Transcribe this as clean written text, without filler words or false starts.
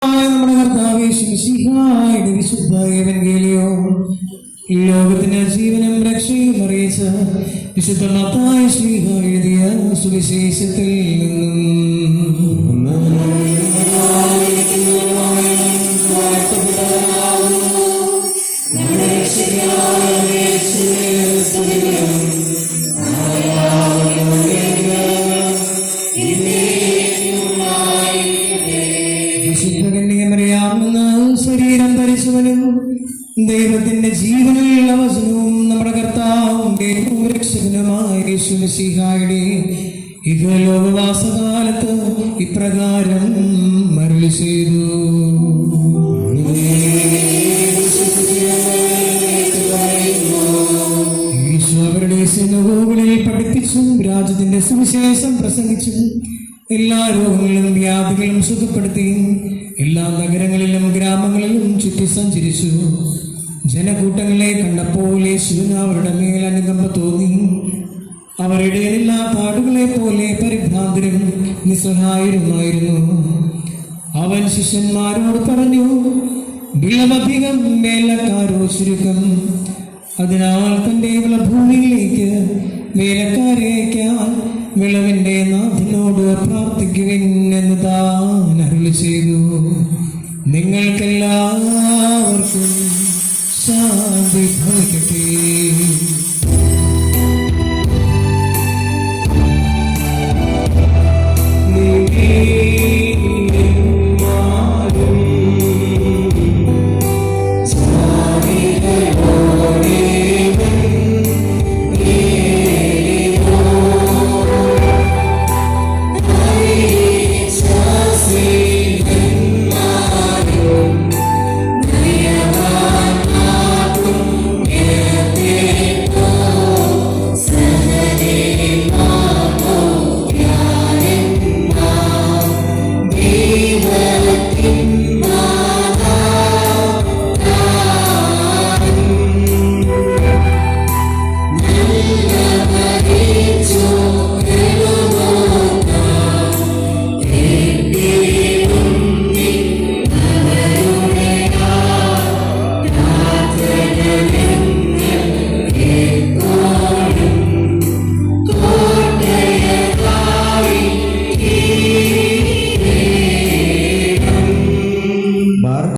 നമ്മുടെ കർത്താവേ മിശിഹായുടെ വിശുദ്ധ എവൻഗേലിയോൻ ലോകത്തിന് ജീവനും രക്ഷയും അറിയിച്ച വിശുദ്ധ മത്തായി ശ്ലീഹ എഴുതിയ സുവിശേഷത്തിൽ നിന്നും ശരീരം ധരിച്ചവനും ദൈവത്തിന്റെ ജീവനുള്ള വചനവും നമ്മുടെ കർത്താവും രക്ഷകനുമായ യേശു മിശിഹായുടെ ഇഹലോകവാസകാലത്ത് ഇപ്രകാരം അരുളി ചെയ്തു. യേശു അവരുടെ സിനഗോഗുകളിൽ പഠിപ്പിച്ചും രാജ്യത്തിന്റെ സുവിശേഷം പ്രസംഗിച്ചും എല്ലാ രോഗങ്ങളും വ്യാധികളും സുഖപ്പെടുത്തിയും എല്ലാ നഗരങ്ങളിലും ഗ്രാമങ്ങളിലും ചുറ്റി സഞ്ചരിച്ചു. ജനക്കൂട്ടങ്ങളെ കണ്ടപ്പോൾ യേശുവിന് അവരുടെ മേൽ അനുകമ്പ തോന്നി. അവരുടെ എല്ലാ പാടുകളെ പോലെ പരിഭ്രാന്തരും നിസ്സഹായരുമായിരുന്നു. അവൻ ശിഷ്യന്മാരോട് പറഞ്ഞു, വിളവധികം വേലക്കാരോ ചുരുക്കം, അതിനാൽ തൻ്റെ വിളഭൂമിയിലേക്ക് വേലക്കാരെ അയക്കാൻ വിളവിന്റെ നാഥനോട് പ്രാർത്ഥിക്കുവിൻ എന്ന് താൻ അരുളി ചെയ്തു. നിങ്ങൾക്കെല്ലാവർക്കും ശാന്തി ഭവിക്കട്ടെ.